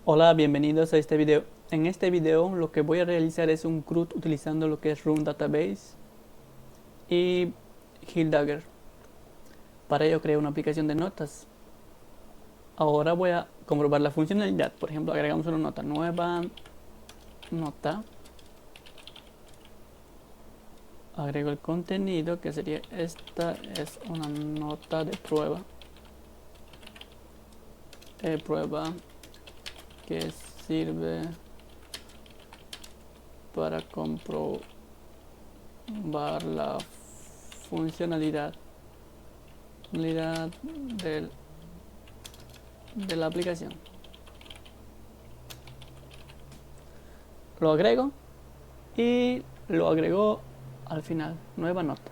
Hola, bienvenidos a este video. En este video lo que voy a realizar es un CRUD utilizando lo que es Rune Database y HillDagger. Para ello creé una aplicación de notas. Ahora voy a comprobar la funcionalidad. Por ejemplo, agregamos una nota nueva, nota. Agrego el contenido que sería esta es una nota de prueba que sirve para comprobar la funcionalidad del de la aplicación. Lo agrego y lo agrego al final, nueva nota.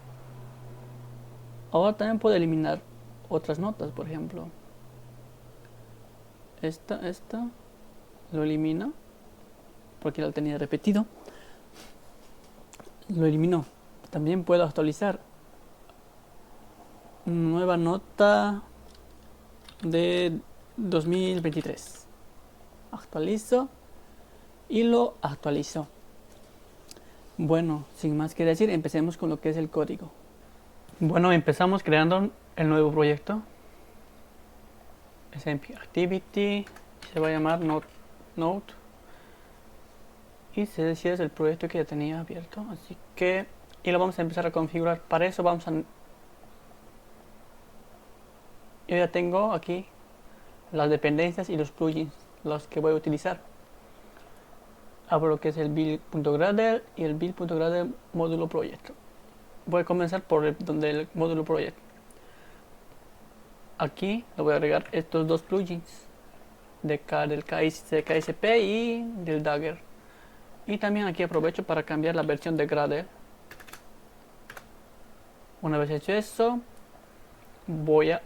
Ahora también puedo eliminar otras notas, por ejemplo. Esta lo elimino porque la tenía repetido. Lo elimino. También puedo actualizar. Nueva nota de 2023. Actualizo y lo actualizo. Bueno, sin más que decir, empecemos con lo que es el código. Bueno, empezamos creando el nuevo proyecto. SMP Activity, se va a llamar Node y se decía es el proyecto que ya tenía abierto, así que y lo vamos a empezar a configurar. Para eso yo ya tengo aquí las dependencias y los plugins los que voy a utilizar. Abro lo que es el build.gradle y el build.gradle módulo proyecto. Voy a comenzar por donde el módulo proyecto. Aquí le voy a agregar estos dos plugins del KSP y del Dagger. Y también aquí aprovecho para cambiar la versión de Gradle. Una vez hecho eso, voy a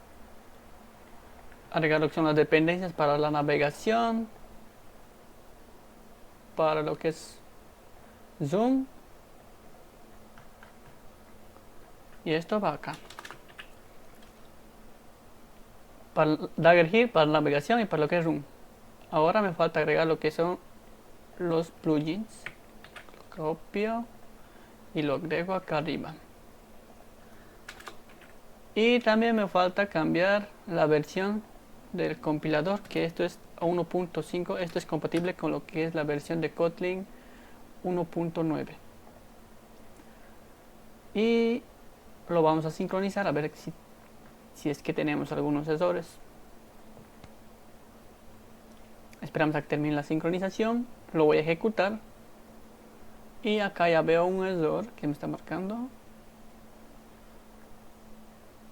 agregar lo que son las dependencias para la navegación, para lo que es zoom, y esto va acá. Para Dagger Here, para la navegación y para lo que es zoom. Ahora me falta agregar lo que son los plugins. Lo copio y lo agrego acá arriba. Y también me falta cambiar la versión del compilador, que esto es a 1.5. Esto es compatible con lo que es la versión de Kotlin 1.9. Y lo vamos a sincronizar a ver si es que tenemos algunos errores. Esperamos a que termine la sincronización. Lo voy a ejecutar. Y acá ya veo un error que me está marcando.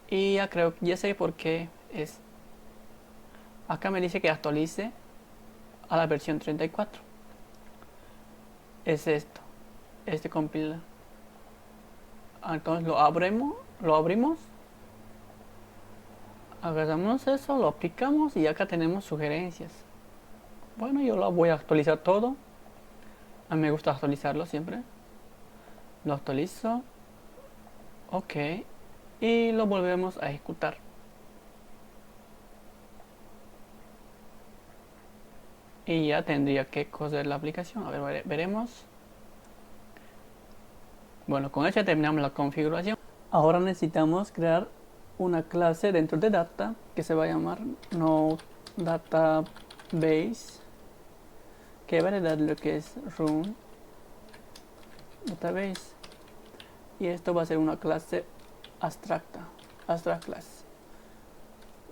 Y ya sé por qué es. Acá me dice que actualice a la versión 34. Es esto. Este compilador. Entonces lo abrimos, agarramos eso, lo aplicamos y acá tenemos sugerencias. Bueno, yo lo voy a actualizar todo. A mí me gusta actualizarlo siempre. Lo actualizo. Ok. Y lo volvemos a ejecutar. Y ya tendría que coser la aplicación. A ver, veremos. Bueno, con eso ya terminamos la configuración. Ahora necesitamos crear una clase dentro de data que se va a llamar Node Database, que va a dar lo que es Rune Database. Y esto va a ser una clase abstracta, abstract class.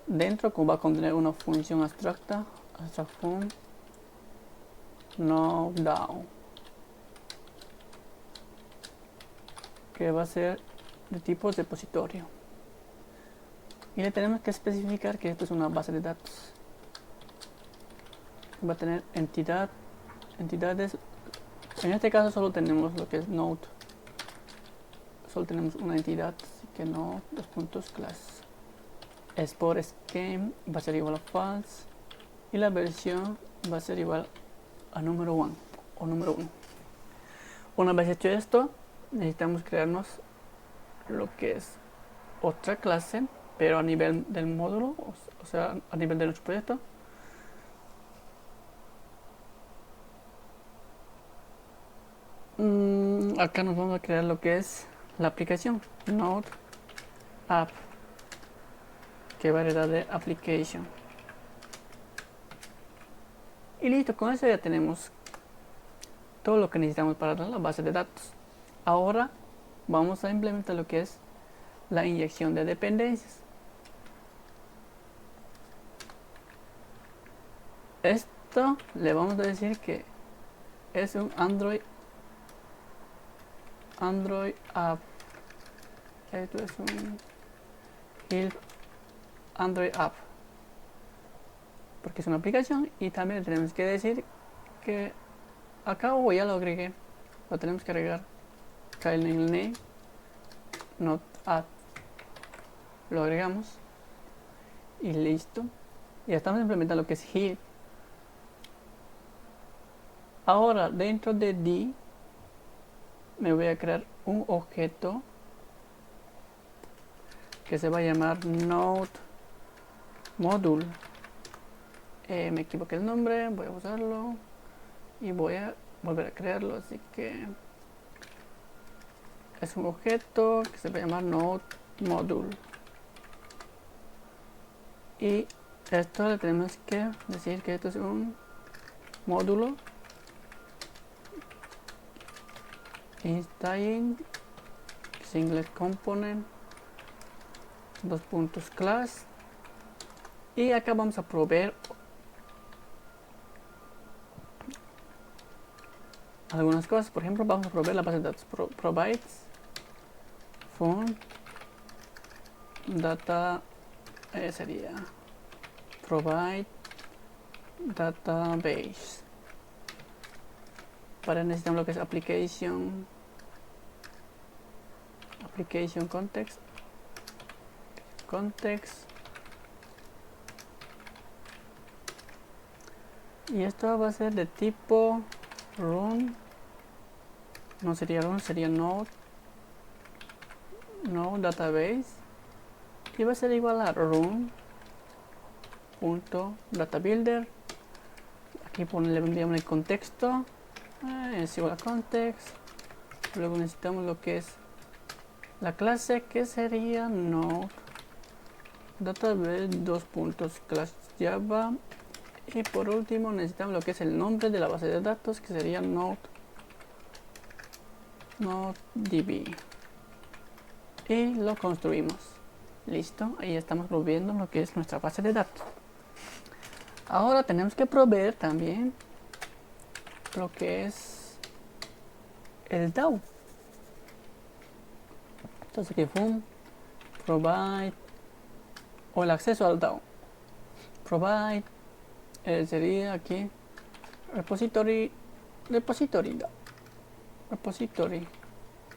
Dentro va a contener una función abstracta, abstract fun down, que va a ser de tipo repositorio. Y le tenemos que especificar que esto es una base de datos. Va a tener entidades. En este caso solo tenemos lo que es node. Solo tenemos una entidad, así que no, dos puntos class. Export scheme va a ser igual a false. Y la versión va a ser igual a número 1 o número 1. Una vez hecho esto, necesitamos crearnos lo que es otra clase, pero a nivel del módulo, o sea, a nivel de nuestro proyecto. Acá nos vamos a crear lo que es la aplicación Node App. ¿Qué variedad de application? Y listo, con eso ya tenemos todo lo que necesitamos para la base de datos. Ahora vamos a implementar lo que es la inyección de dependencias. Esto le vamos a decir que es un Android App. Esto es un Android App, porque es una aplicación. Y también tenemos que decir que acá ya lo agregué, lo tenemos que agregar acá en el name not add, lo agregamos y listo. Ya estamos implementando lo que es heal. Ahora dentro de D me voy a crear un objeto que se va a llamar node module. Me equivoqué el nombre, voy a usarlo y voy a volver a crearlo, así que es un objeto que se va a llamar node module. Y esto le tenemos que decir que esto es un módulo installing singlet component class. Y acá vamos a proveer algunas cosas. Por ejemplo, vamos a proveer la base de datos provides from data, sería provide database. Para necesitamos lo que es application context. Y esto va a ser de tipo run. No sería run, sería node database. Y va a ser igual a run.databuilder. Aquí le enviamos el contexto. Es igual a context. Luego necesitamos lo que es la clase, que sería node database class java. Y por último necesitamos lo que es el nombre de la base de datos, que sería NodeDB. Y lo construimos. Listo, ahí estamos proveendo lo que es nuestra base de datos. Ahora tenemos que proveer también lo que es el DAO. Entonces aquí fue provide, o el acceso al DAO. Provide sería aquí repository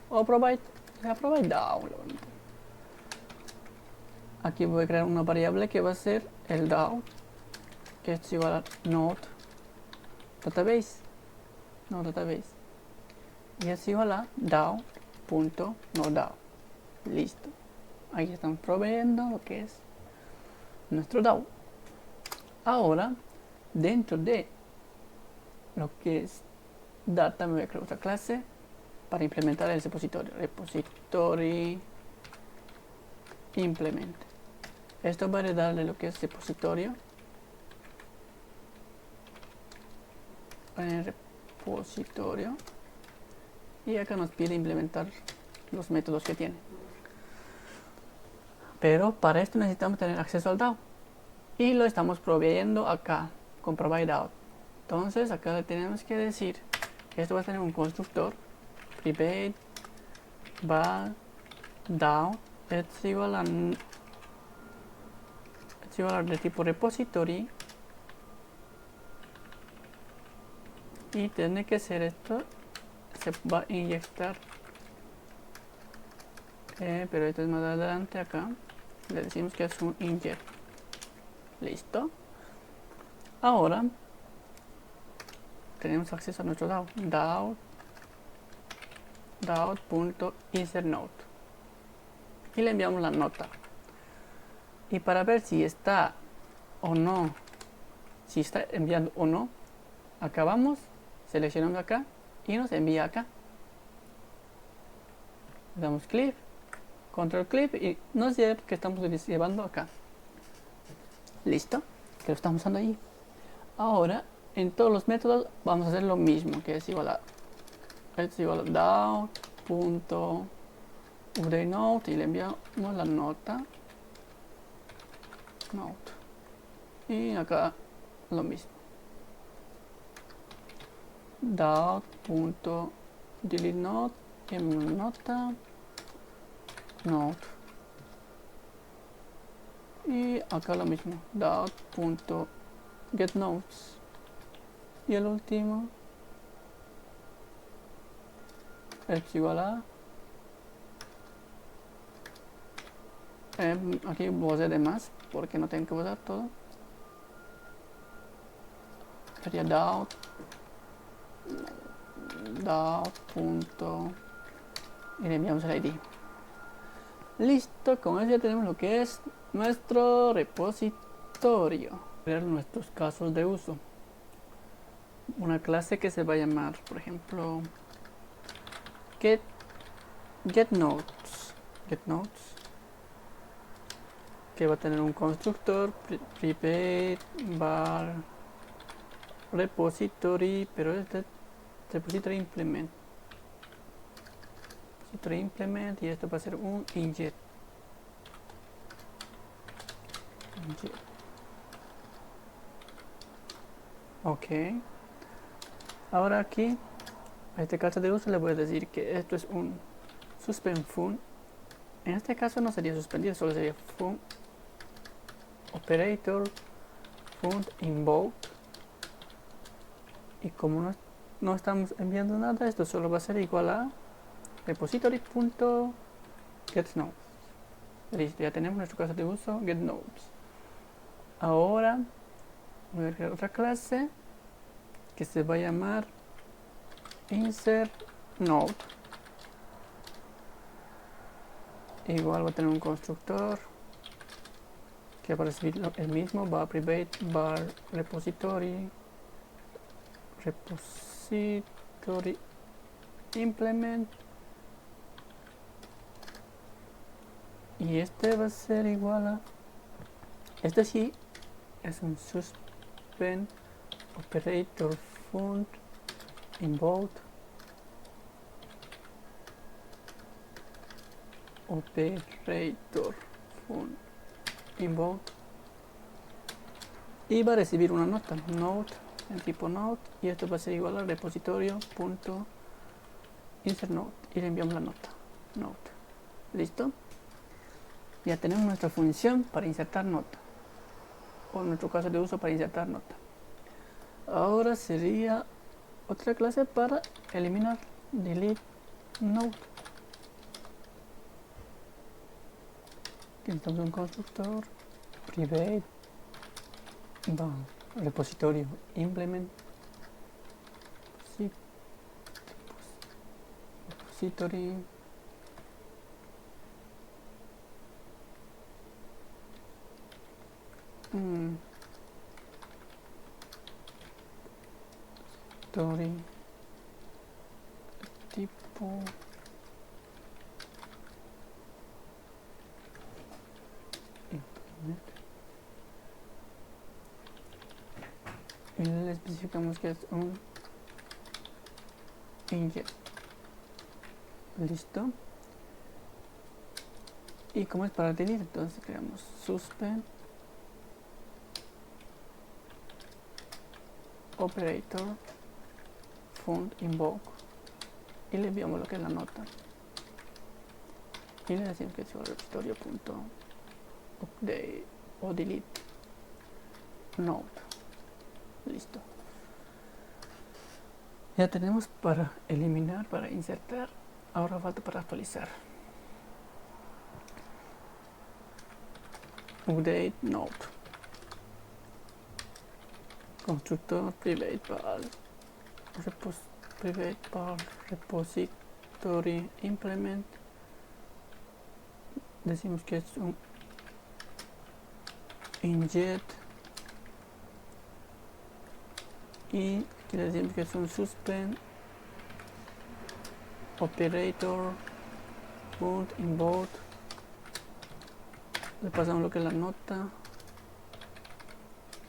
o provide DAO. Aquí voy a crear una variable que va a ser el DAO, que es igual a node database, y es igual a DAO.noDAO. Listo, ahí estamos proveyendo lo que es nuestro DAO. Ahora dentro de lo que es data me voy a crear otra clase para implementar el repository implement. Esto va a darle lo que es repositorio en el repositorio, y acá nos pide implementar los métodos que tiene, pero para esto necesitamos tener acceso al DAO y lo estamos proveyendo acá con provide DAO. Entonces acá le tenemos que decir que esto va a tener un constructor private var DAO es igual a de tipo repository, y tiene que ser esto, se va a inyectar, pero esto es más adelante. Acá le decimos que es un inject. Listo. Ahora tenemos acceso a nuestro DAO, DAO.insertNode, y le enviamos la nota. Y para ver si está o no, si está enviando o no, acá vamos, seleccionamos acá y nos envía acá. Le damos clic, control clic y nos lleva que estamos llevando acá. Listo, que lo estamos usando allí. Ahora, en todos los métodos vamos a hacer lo mismo, que es igual a down.updateNote y le enviamos la nota note. Y acá lo mismo. Dot.deleteNote y nota note. Y acá lo mismo. Dot.getNotes. Y el último es igual a aquí voy a hacer de más porque no tengo que usar todo. Sería dot y le enviamos el ID. Listo, con eso ya tenemos lo que es nuestro repositorio. Ver nuestros casos de uso. Una clase que se va a llamar, por ejemplo, getNotes, que va a tener un constructor private var repository, pero este repository implement, y esto va a ser un inject. Ok, ahora aquí a este caso de uso le voy a decir que esto es un suspend fun. En este caso no sería suspendido, solo sería fun operator fun invoke. Y como no estamos enviando nada, esto solo va a ser igual a repository.getNotes. Listo, ya tenemos nuestro caso de uso getNotes. Ahora voy a crear otra clase que se va a llamar insertNote. Igual va a tener un constructor que va a recibir el mismo, va a private var repository implement, y este va a ser igual a este. Sí es un suspend operator fund invoke operator fund invoke, y va a recibir una nota note en tipo note, y esto va a ser igual al repositorio.insertNote y le enviamos la nota note. Listo, ya tenemos nuestra función para insertar nota, o nuestro caso de uso para insertar nota. Ahora sería otra clase para eliminar delete note. Necesitamos un constructor private repositorio implement repository tipo implement, y le especificamos que es un inject. Listo, y como es para delete, entonces creamos suspend operator fund invoke y le enviamos lo que es la nota y le decimos que es igual repositorio.update o delete note. Listo, ya tenemos para eliminar, para insertar. Ahora falta para actualizar. Update note, constructor private var repository implement. Decimos que es un inject y aquí le decimos que es un suspend operator import, le pasamos lo que es la nota,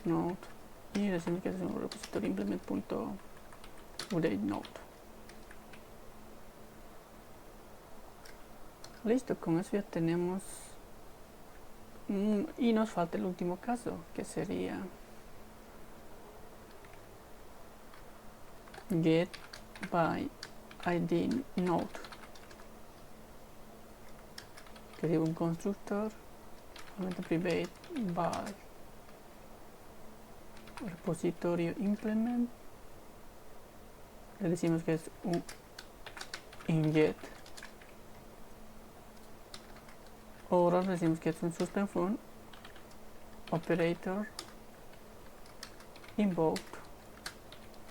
node, y decimos que es un repositorio implement.update node. Listo, con eso ya tenemos. Y nos falta el último caso, que sería get by id node, que es un constructor private by repositorio implement. Le decimos que es un inget. Ahora le decimos que es un sustain func operator invoked,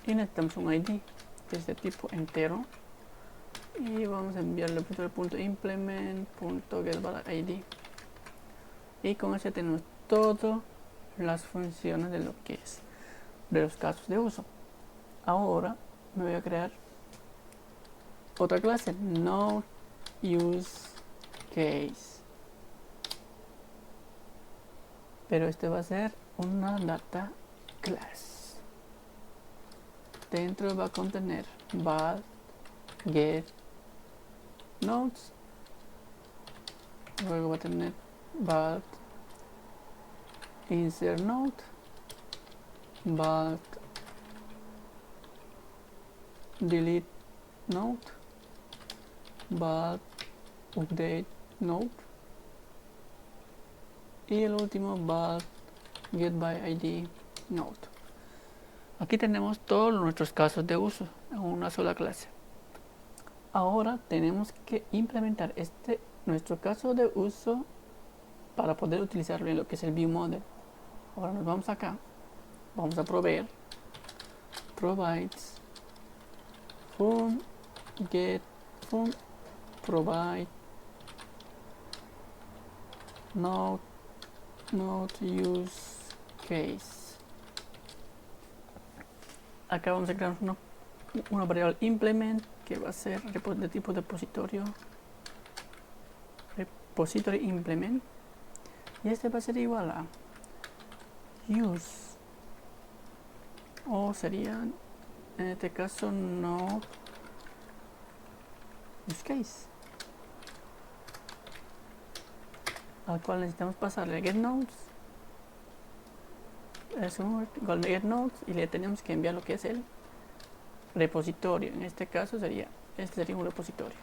y necesitamos un id que es de tipo entero, y vamos a enviarle .implement.getValidID, y con eso tenemos todas las funciones de lo que es de los casos de uso. Ahora me voy a crear otra clase, node use case, pero este va a ser una data class. Dentro va a contener val get nodes, luego va a tener val insert node, val delete node, val update node, y el último val get by id node. Aquí tenemos todos nuestros casos de uso en una sola clase. Ahora tenemos que implementar nuestro caso de uso para poder utilizarlo en lo que es el viewModel. Ahora nos vamos acá, vamos a proveer provides func get func provide node use case. Acá vamos a crear una variable implement que va a ser de tipo repositorio implement, y este va a ser igual a use, o sería en este caso node use case, al cual necesitamos pasarle get nodes, es igual de get nodes, y le tenemos que enviar lo que es el repositorio. En este caso sería un repositorio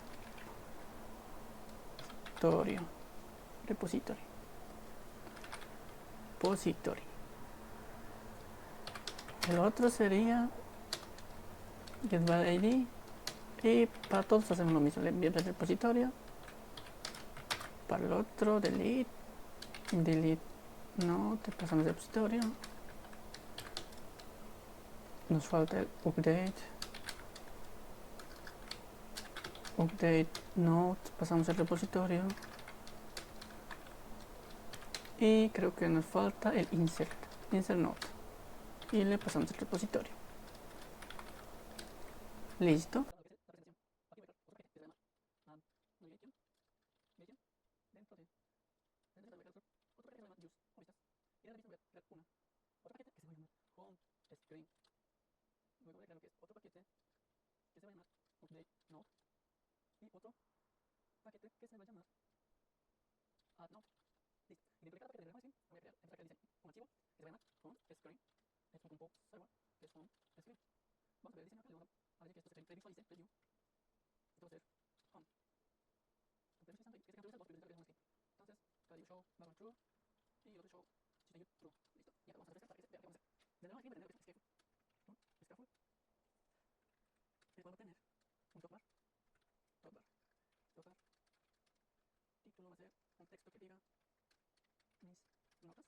repository. El otro sería get by id, y para todos hacemos lo mismo, le enviamos el repositorio. Para el otro delete no, te pasamos el repositorio. Nos falta el update node, pasamos el repositorio, y creo que nos falta el insert node, y le pasamos el repositorio. Listo. Luego voy a crear lo que es otro paquete que se va a llamar update node, y otro paquete que se va a llamar add node. Listo. Y dentro de cada paquete de la voy a crear en esta dice un archivo que se va a llamar font screen, es un compo server, que es font screen. Vamos a ver el diseño acá, le vamos a decir que esto se previsualice preview. Esto va a ser home. Previsualizando y que se capture dos primeros de screen. Entonces, cada show va a ser true, y el otro show true. Listo. Y acá vamos a refrescar para que se vea que vamos a hacer. Desde el screen va a tener lo que es escape. Scaffold. Después va a tener un topbar. Título va a ser un texto que diga mis notas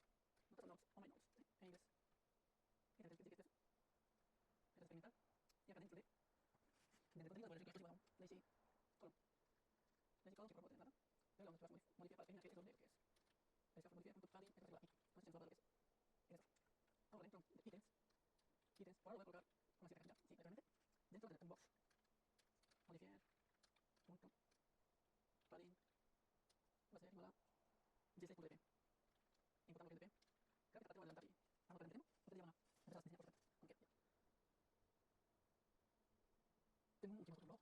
o my notes en inglés. Y el etiqueta es experimental. Y acá dentro de contenido voy a decir que esto se llama lazy column. Lazy column que no puedo tener nada. Luego vamos a modificar la página que es donde que es. Scaffold modifier.padding, esta es la i. Entonces nos va a dar lo que es esta. Ahora dentro de ítems, ahora lo voy a colocar una cierta cantidad. Sí, naturalmente. Dentro del box modifier.padding tengo aquí otro blog.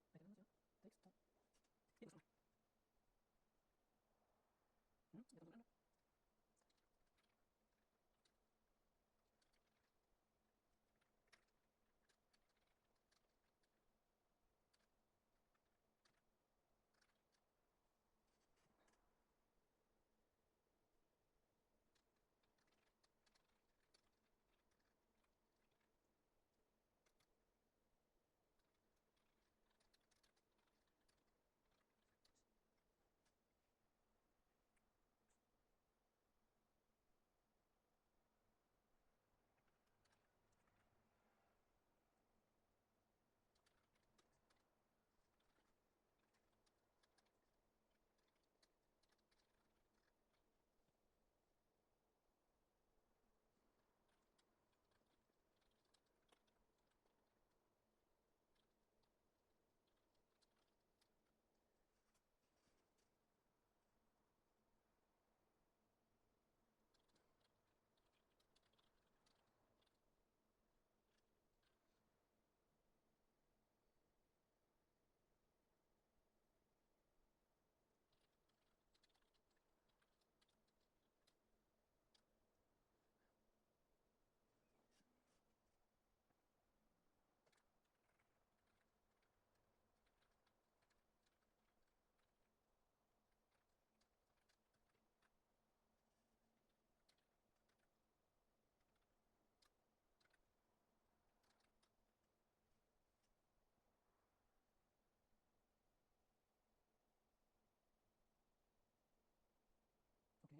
Ahí tenemos ya texto. Y eso. Ya estamos logrando. Ok.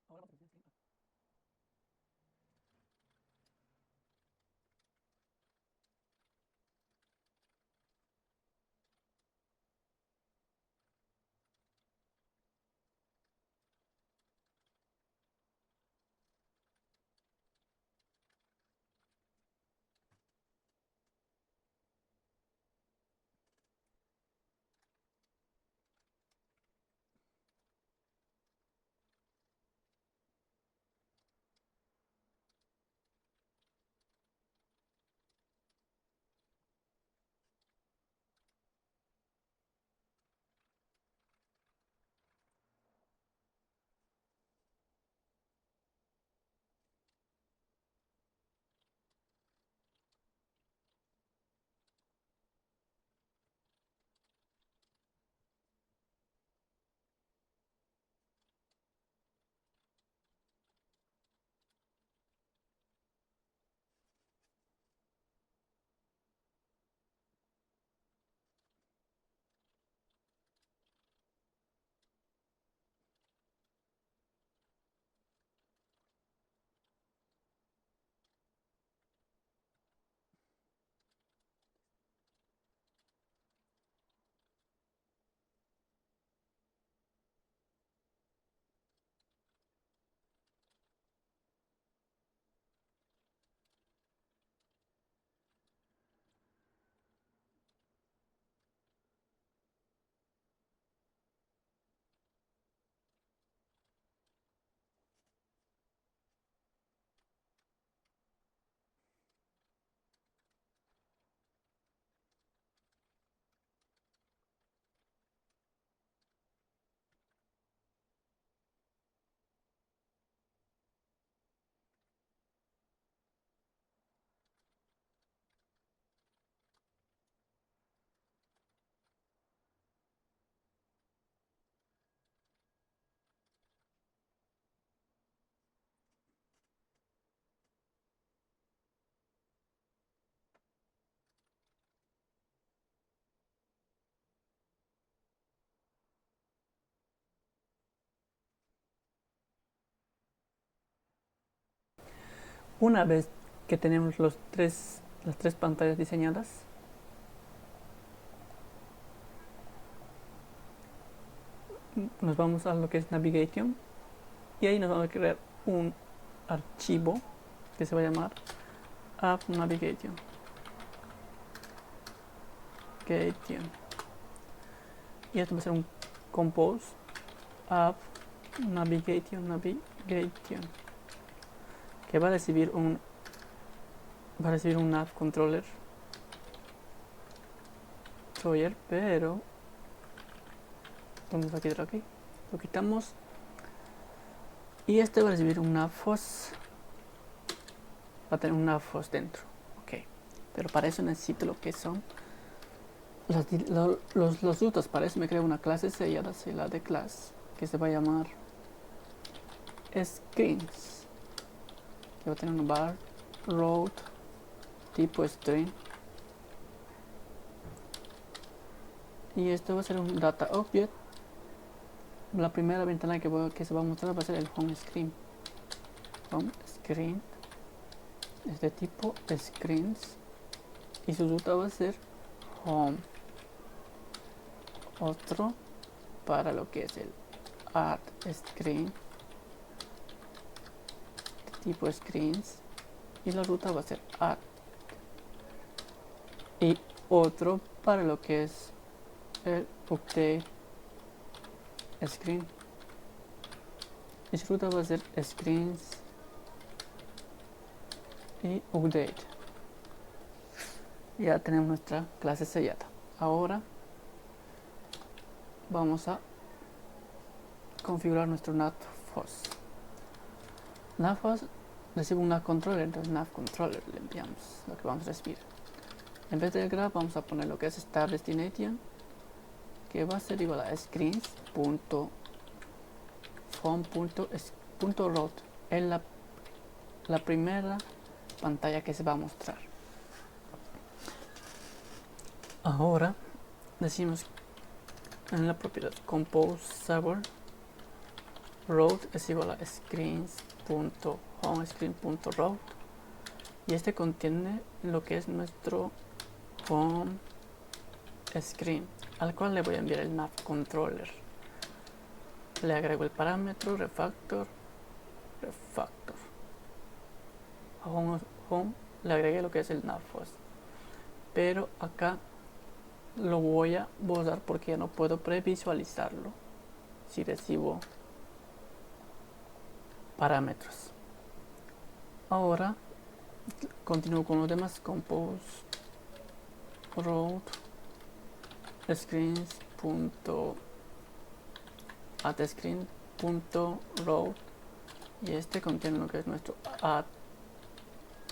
Ahora vamos a tienes que una vez que tenemos las tres pantallas diseñadas, nos vamos a lo que es Navigation y ahí nos vamos a crear un archivo que se va a llamar App Navigation, navigation. Y esto va a ser un compose app navigation, que va a recibir un nav controller, pero vamos a quitar aquí, lo quitamos, y este va a recibir un navhost, va a tener un navhost dentro, ok, pero para eso necesito lo que son los routers. Para eso me creo una clase sellada, la de class, que se va a llamar screens, que va a tener un var route tipo string, y esto va a ser un data object. La primera ventana que se va a mostrar va a ser el home screen. Home screen es de tipo screens y su ruta va a ser home. Otro para lo que es el add screen de tipo screens y la ruta va a ser add. Y otro para lo que es el update screen y su ruta va a ser screens y update. Ya tenemos nuestra clase sellada. Ahora vamos a configurar nuestro navhost. Navhost recibe un nav controller, entonces nav controller le enviamos lo que vamos a recibir. En vez del graph vamos a poner lo que es start destination, que va a ser igual a screens.home.route en la primera pantalla que se va a mostrar. Ahora decimos en la propiedad compose server route es igual a screens.homescreen.route, y este contiene lo que es nuestro home screen, al cual le voy a enviar el nav controller. Le agrego el parámetro refactor. A home le agregué lo que es el navhost, pero acá lo voy a borrar porque ya no puedo previsualizarlo si recibo parámetros. Ahora continúo con los demás. Compose route screens.addScreen.route, y este contiene lo que es nuestro add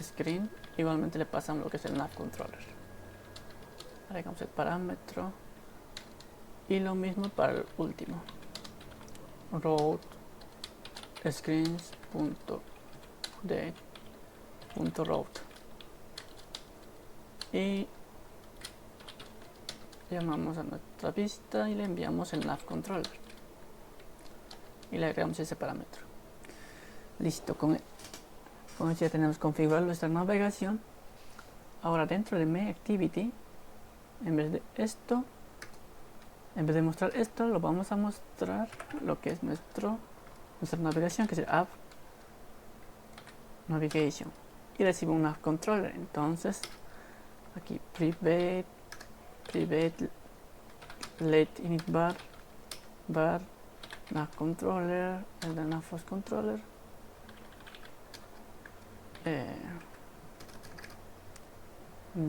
screen. Igualmente le pasamos lo que es el nav controller, agregamos el parámetro y lo mismo para el último, route screens.update.route, y llamamos a nuestra vista y le enviamos el nav controller y le agregamos ese parámetro. Listo, con eso ya tenemos configurado nuestra navegación. Ahora dentro de main activity, en vez de mostrar esto, lo vamos a mostrar lo que es nuestra navegación, que es el app navigation, y recibe un nav controller. Entonces aquí private let init bar nav controller, el de navhost controller,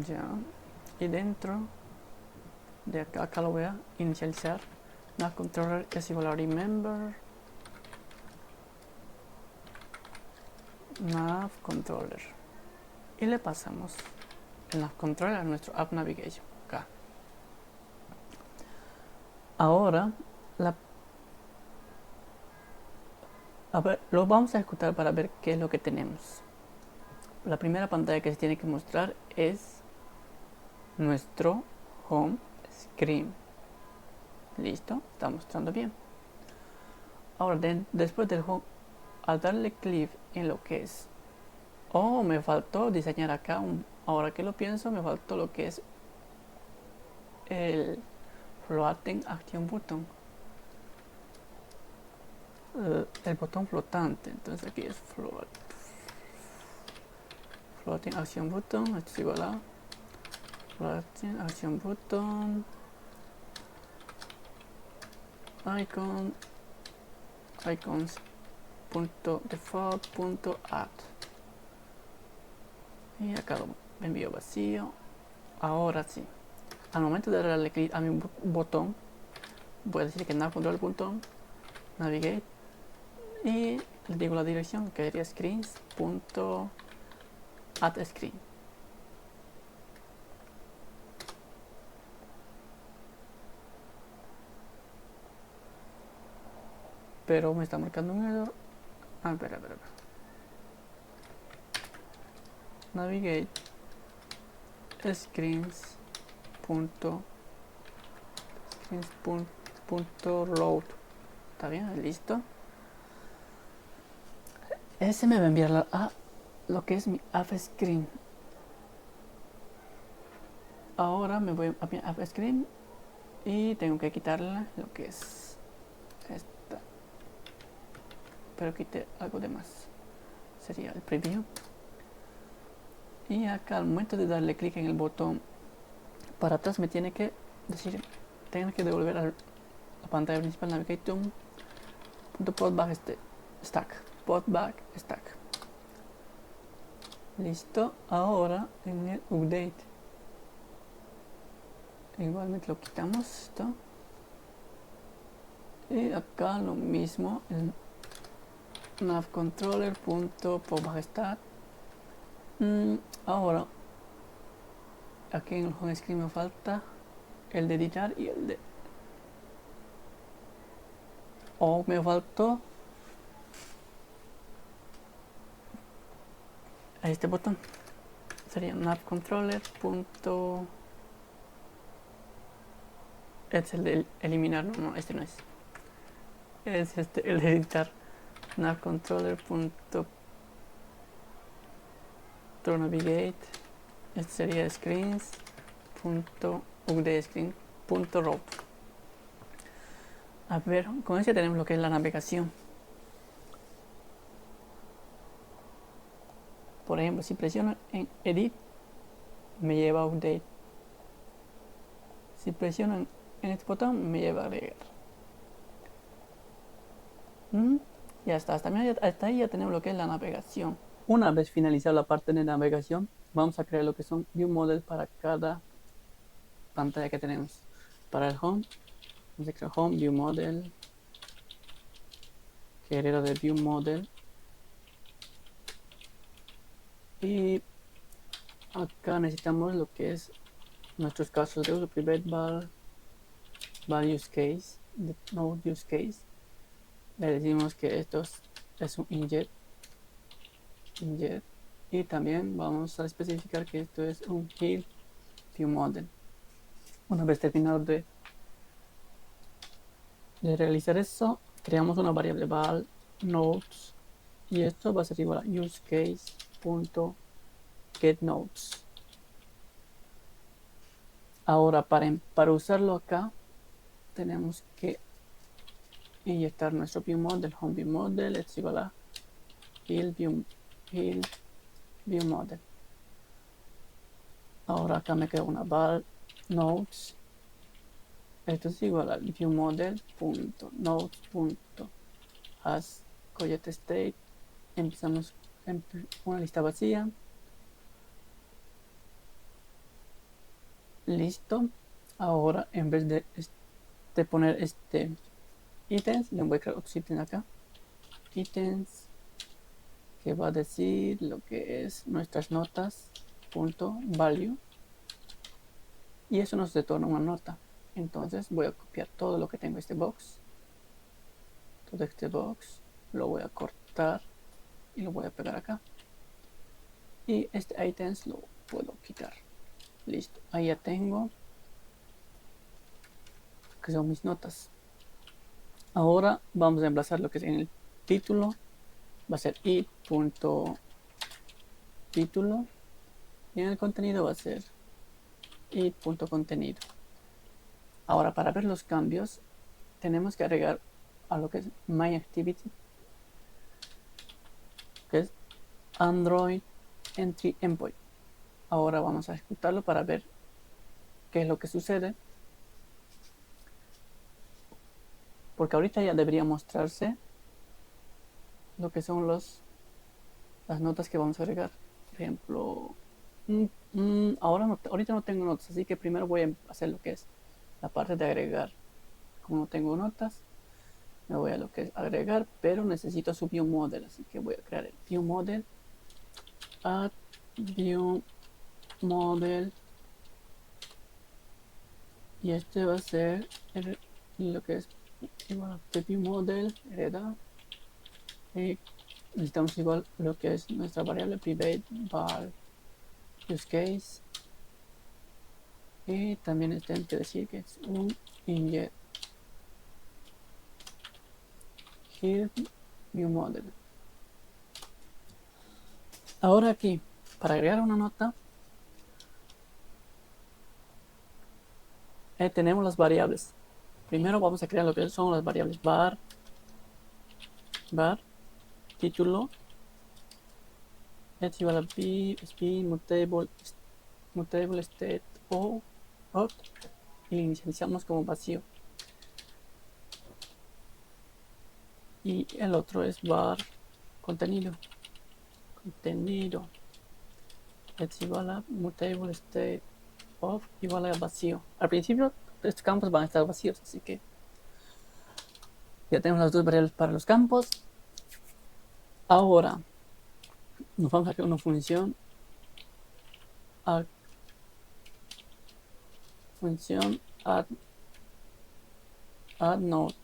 ya, y dentro de acá lo voy a inicializar. Nav controller es igual a remember nav controller, y le pasamos el nav controller a nuestro app navigation acá. Ahora lo vamos a ejecutar para ver qué es lo que tenemos. La primera pantalla que se tiene que mostrar es nuestro home screen. Listo, está mostrando bien. Ahora después del home, al darle clic en lo que es, me faltó diseñar acá ahora que lo pienso, me faltó lo que es el floating action button, el botón flotante. Entonces aquí es floating action button, esto es igual a Action button, icon, icons.default.add. Y acá lo envío vacío. Ahora sí, al momento de darle clic a mi botón, voy a decir que nav.control. Navigate y le digo la dirección que sería screens.addScreen. Pero me está marcando un error. Espera. Navigate screens.load. ¿Está bien? ¿Listo? Ese me va a enviar a lo que es mi app screen. Ahora me voy a mi app screen y tengo que quitarle lo que es esta. Pero quite algo de más. Sería el preview. Y acá al momento de darle clic en el botón para atrás me tiene que decir, tengo que devolver a la pantalla principal navigation.port_stack. Listo. Ahora en el update igualmente lo quitamos esto. Y acá lo mismo en navcontroller.port_stack. Ahora aquí en el home screen me falta el de editar y el de me faltó a este botón. Sería navcontroller. Es el de eliminar, no, este no es. Es este, el de editar. Navcontroller.navigate. Este sería screens.updatescreen.route. A ver, con este tenemos lo que es la navegación. Por ejemplo, si presiono en Edit, me lleva a Update. Si presiono en este botón, me lleva a agregar. Ya está, hasta ahí ya tenemos lo que es la navegación. Una vez finalizada la parte de navegación, vamos a crear lo que son view model para cada pantalla que tenemos. Para el home, vamos a crear home view model, que hereda de view model. Y acá necesitamos lo que es nuestros casos de uso: private val use case, node use case. Le decimos que esto es un inject, y también vamos a especificar que esto es un heal view model. Una vez terminado de realizar eso, creamos una variable val nodes, y esto va a ser igual a useCase.getNodes. Ahora para usarlo acá tenemos que inyectar nuestro view model. Home view model es igual a heal view model. Ahora acá me queda una val nodes. Esto es igual al view model.nodes.as coyote state. Empezamos en una lista vacía. Listo. Ahora en vez de poner ítems, le voy a crear otro ítem acá. Ítems, que va a decir lo que es nuestras notas .value, y eso nos retorna una nota. Entonces voy a copiar todo lo que tengo este box, lo voy a cortar y lo voy a pegar acá, y este items lo puedo quitar. Listo, ahí ya tengo que son mis notas. Ahora vamos a emplazar lo que es en el título. Va a ser it.título, y en el contenido va a ser it.contenido. Ahora, para ver los cambios, tenemos que agregar a lo que es myActivity, que es Android Entry Endpoint. Ahora vamos a ejecutarlo para ver qué es lo que sucede. Porque ahorita ya debería mostrarse lo que son las notas que vamos a agregar. Por ejemplo, ahorita no tengo notas, así que primero voy a hacer lo que es la parte de agregar. Como no tengo notas, me voy a lo que es agregar, pero necesito su view model, así que voy a crear el view model, add view model, y este va a ser lo que es igual a view model, heredar, y necesitamos igual lo que es nuestra variable private var use case, y también tengo que decir que es un inject here view model. Ahora aquí, para agregar una nota, tenemos las variables. Primero vamos a crear lo que son las variables var título, es igual a b mutable state o out, y lo inicializamos como vacío. Y el otro es var contenido es igual a mutable state of igual a vacío. Al principio estos campos van a estar vacíos, así que ya tenemos las dos variables para los campos. Ahora nos vamos a crear una función add node.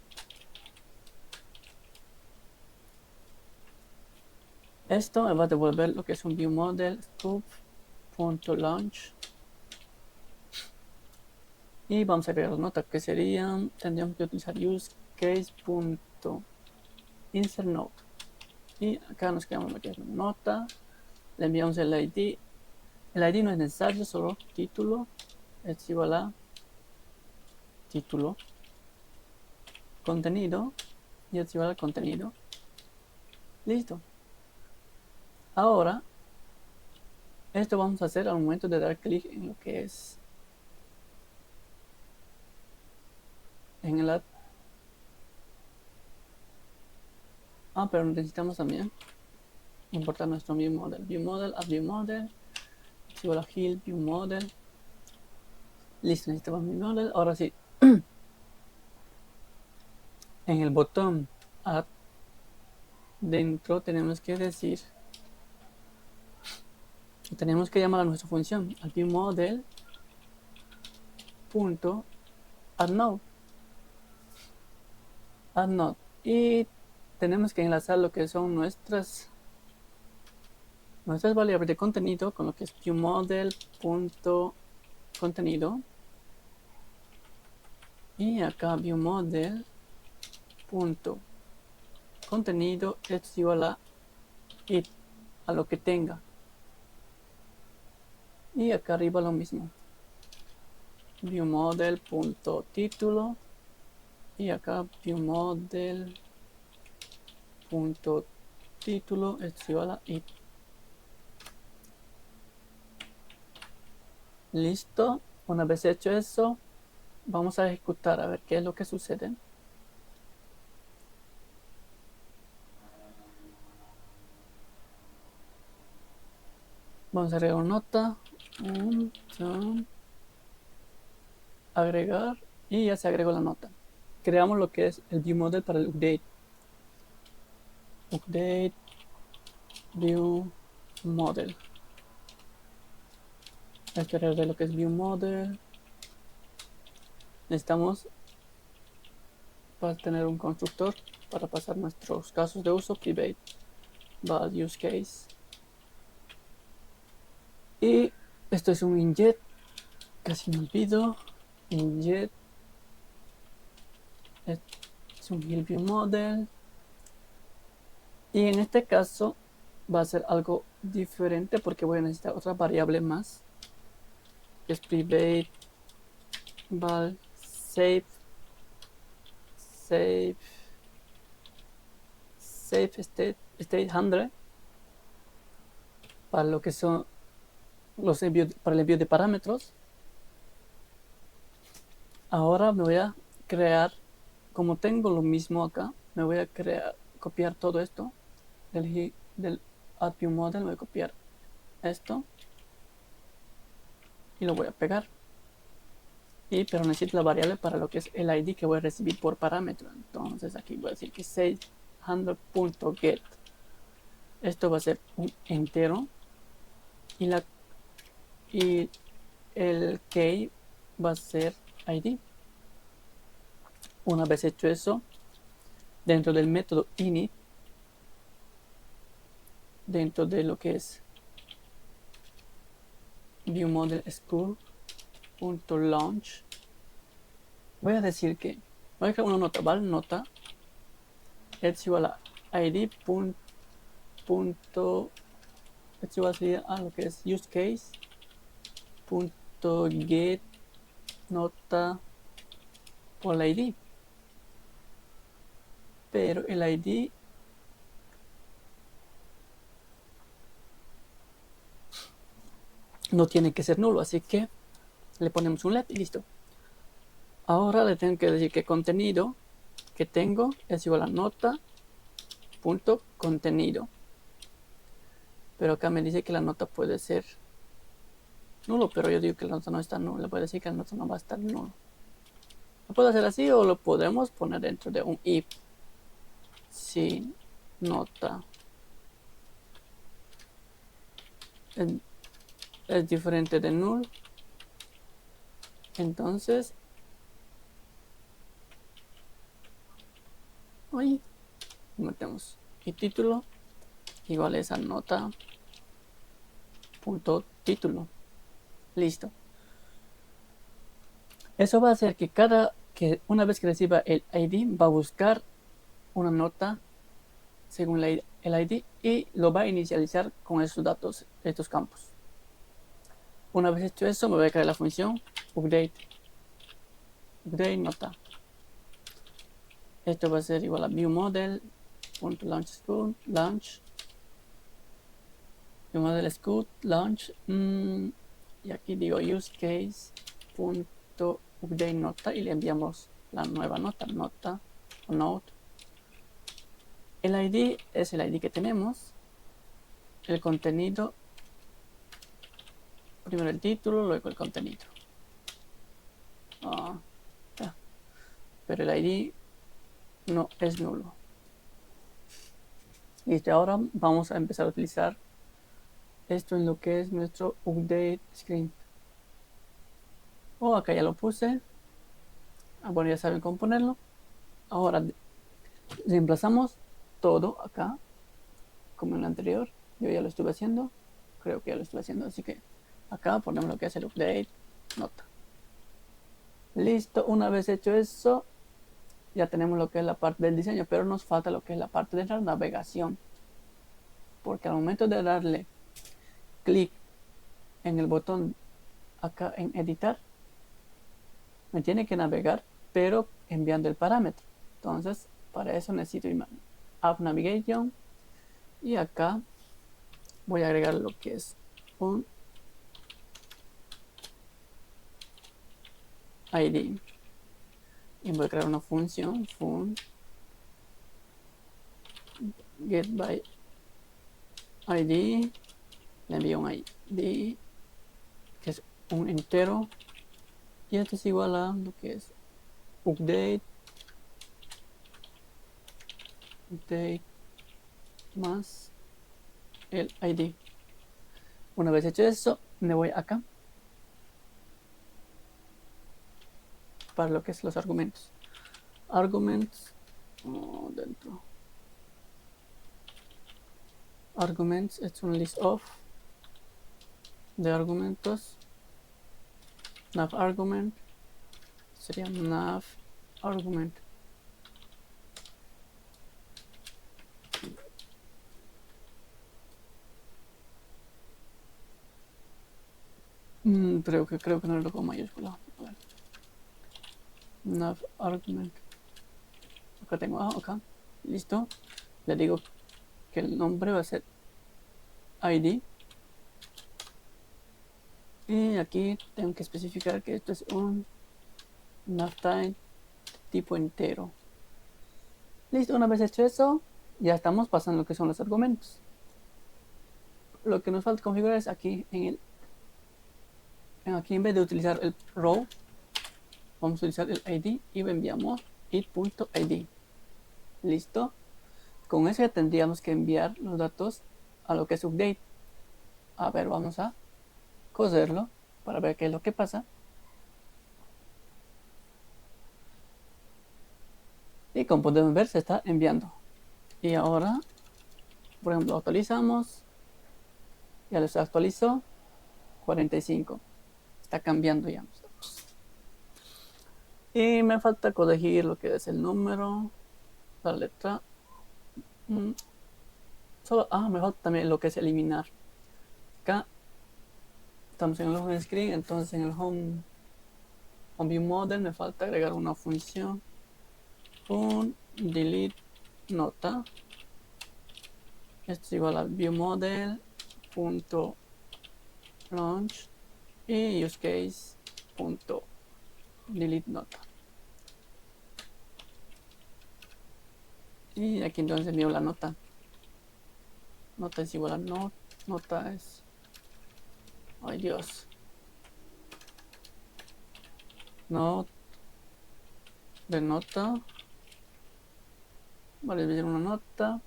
Esto me va a devolver lo que es un view model scope.launch, y vamos a agregar las notas que serían, tendríamos que utilizar useCase.insertNode, y acá nos quedamos lo que es una nota, le enviamos el ID. El ID no es necesario, solo título es igual a título, contenido, y es igual a contenido. Listo. Ahora esto vamos a hacer al momento de dar clic en lo que es en el add. Pero necesitamos también importar nuestro view model, add view model, es igual a heal view model. Listo, necesitamos view model. Ahora sí, en el botón add dentro tenemos que decir, tenemos que llamar a nuestra función al view model punto add node, y tenemos que enlazar lo que son nuestras variables de contenido con lo que es view model punto contenido, y acá view model punto contenido es igual a it, a lo que tenga, y acá arriba lo mismo, view model punto título, y acá view model punto título es igual a it. Listo. Una vez hecho eso, vamos a ejecutar a ver qué es lo que sucede. Vamos a agregar una nota, agregar, y ya se agregó la nota. Creamos lo que es el view model para el update view model. Esperar de lo que es view model. Necesitamos para tener un constructor para pasar nuestros casos de uso, private val use case, y esto es un inject, casi me olvido, inject es un heal view model, y en este caso va a ser algo diferente porque voy a necesitar otra variable más, que es private val save state 100 para lo que son los envíos, para el envío de parámetros, Ahora me voy a crear, como tengo lo mismo acá, me voy a copiar todo esto del AddViewModel, voy a copiar esto y lo voy a pegar. Pero necesito la variable para lo que es el ID que voy a recibir por parámetro. Entonces aquí voy a decir que setHandler.get. Esto va a ser un entero y el key va a ser ID. Una vez hecho eso, dentro del método init, dentro de lo que es viewModelSchool.launch, voy a decir que voy a crear una nota, ¿vale? Nota es igual a id esto va a ser a lo que es useCase.get nota por la id, pero el id no tiene que ser nulo, así que le ponemos un let y listo. Ahora le tengo que decir que contenido que tengo es igual a nota.contenido, pero acá me dice que la nota puede ser nulo, pero yo digo que la nota no está nulo, le puedo decir que la nota no va a estar nulo. Lo puedo hacer así o lo podemos poner dentro de un if si nota es diferente de null, entonces ahí metemos y título igual es a nota punto título. Listo. Eso va a hacer que una vez que reciba el ID va a buscar una nota según el ID y lo va a inicializar con esos datos, estos campos. Una vez hecho eso, me voy a crear la función update nota. Esto va a ser igual a viewModel.launchSchool launch viewModelSchool launch y aquí digo useCase.update nota y le enviamos la nueva nota o node. El ID es el ID que tenemos, el contenido, primero el título, luego el contenido. Pero el ID no es nulo. Listo, ahora vamos a empezar a utilizar esto en lo que es nuestro update screen. Acá ya lo puse. Bueno, ya saben cómo ponerlo. Ahora reemplazamos todo acá, como en el anterior. Yo ya lo estuve haciendo. Creo que ya lo estuve haciendo. Así que acá ponemos lo que es el update nota. Listo, una vez hecho eso, ya tenemos lo que es la parte del diseño, pero nos falta lo que es la parte de la navegación. Porque al momento de darle clic en el botón acá en editar, me tiene que navegar, pero enviando el parámetro. Entonces, para eso necesito App Navigation y acá voy a agregar lo que es un ID y voy a crear una función get by ID, le envío un ID que es un entero y esto es igual a lo que es update más el ID. Una vez hecho eso, me voy acá para lo que es los argumentos. Arguments dentro. Arguments es un list of de argumentos. Nav argument sería nav argument. Creo que no lo con mayúscula. Nav argument. Acá tengo acá. Listo. Le digo que el nombre va a ser ID. Y aquí tengo que especificar que esto es un nafta tipo entero. Listo, una vez hecho eso, ya estamos pasando lo que son los argumentos. Lo que nos falta configurar es aquí aquí en vez de utilizar el row, vamos a utilizar el id y enviamos it.id. Listo. Con eso ya tendríamos que enviar los datos a lo que es update. A ver, vamos a coserlo para ver qué es lo que pasa. Y como podemos ver, se está enviando. Y ahora, por ejemplo, actualizamos. Ya lo se actualizó. 45. Está cambiando ya. Y me falta corregir lo que es el número, la letra. Me falta también lo que es eliminar. Acá estamos en el home screen, entonces en el home view model me falta agregar una función. Un delete nota. Esto es igual al view model punto launch y use case punto delete nota. Y aquí entonces envío la nota. Nota es igual a nota es. Ay Dios. Not de nota. Vale, voy a una nota.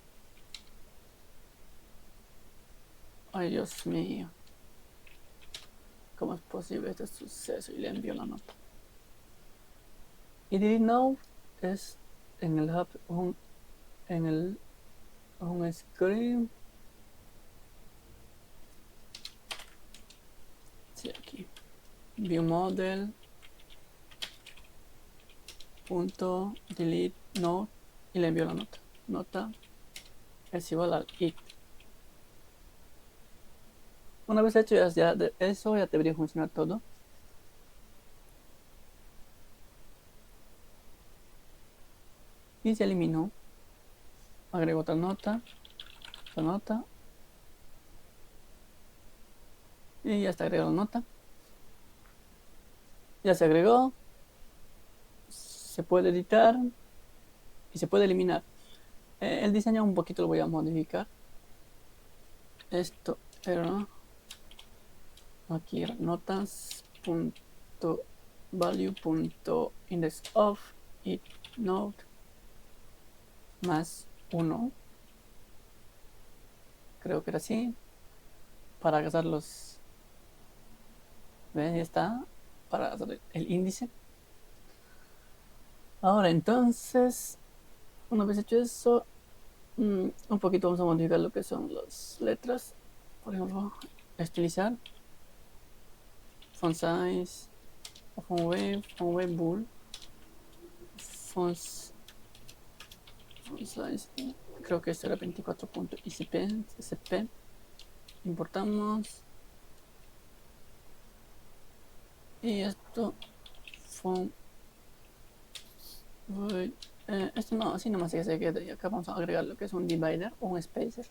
Ay Dios mío. ¿Cómo es posible este suceso? Y le envío la nota. Y delete now es en el hub, en el home screen. Sí, aquí. View model punto delete note y le envío la nota. Nota es igual al it. Una vez hecho ya de eso, ya debería funcionar todo. Y se eliminó. Agrego otra nota. Otra nota. Y ya está agregada la nota. Ya se agregó. Se puede editar. Y se puede eliminar. El diseño un poquito lo voy a modificar. Esto era aquí era notas punto value punto index of it node más 1. Creo que era así. Para hacer los. ¿Ven? Ya está. Para hacer el índice. Ahora entonces, una vez hecho eso, un poquito vamos a modificar lo que son las letras. Por ejemplo, estilizar. Font size. Font wave bool. Font size. Creo que esto era 24.isp. Importamos. Y esto. Font. Esto no, así nomás se queda. Y acá vamos a agregar lo que es un divider o un spacer.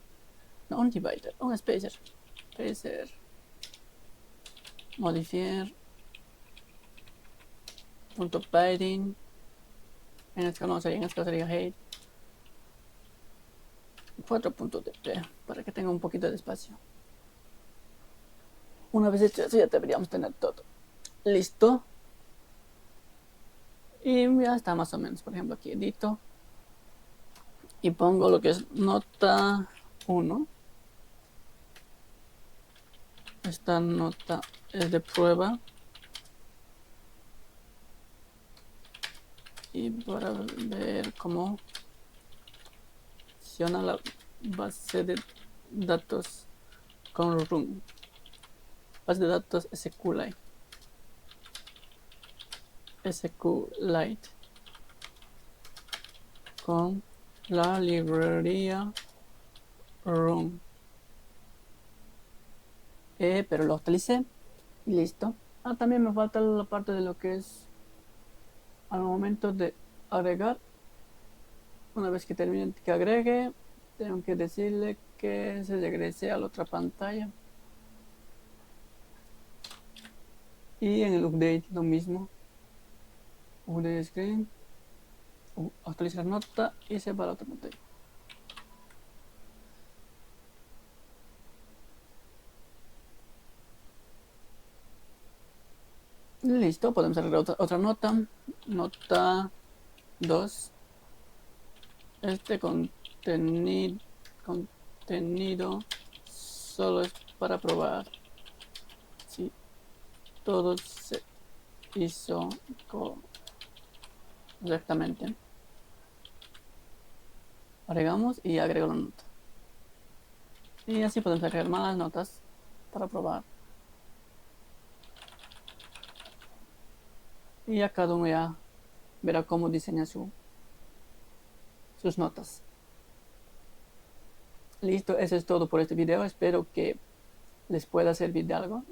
No, un divider, un spacer. Spacer. Modifier. Punto padding. En este caso sería height. 4.dp para que tenga un poquito de espacio. Una vez hecho eso ya deberíamos tener todo listo. Y ya está más o menos. Por ejemplo, aquí edito y pongo lo que es nota 1. Esta nota es de prueba. Y para ver cómo funciona la base de datos con room. Base de datos SQLite. SQLite con la librería room. Pero lo actualicé y listo. También me falta la parte de lo que es al momento de agregar. Una vez que termine que agregue, tengo que decirle que se regrese a la otra pantalla. Y en el update lo mismo. UD screen, actualiza la nota y se va a la otra nota. Listo, podemos agregar otra nota. Nota 2. Este contenido solo es para probar si todo se hizo correctamente. Agregamos y agrego la nota. Y así podemos agregar más notas para probar. Y ya cada uno ya verá cómo diseña sus notas. Listo, eso es todo por este video. Espero que les pueda servir de algo.